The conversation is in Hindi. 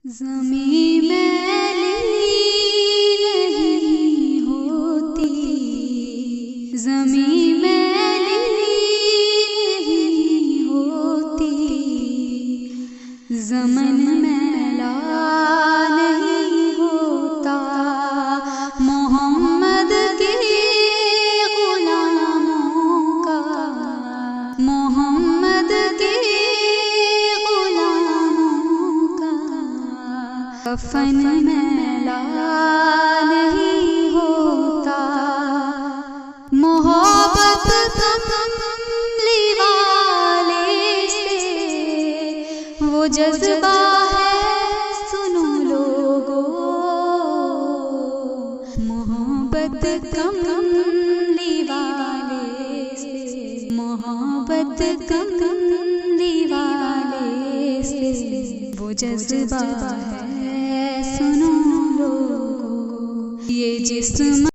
ज़मीं मैली नहीं होती, ज़मीं मैली नहीं होती, ज़मन मैला नहीं होता। मोहम्मद के ग़ुलामों का, मोहम्मद के कफन मैला नहीं होता। मोहब्बत कमली वाले से वो जज्बा है, सुनो लोगो। मोहब्बत कमली वाले से, मोहब्बत कमली वाले से वो जज्बा है, सुनो लोगो। ये जिस्म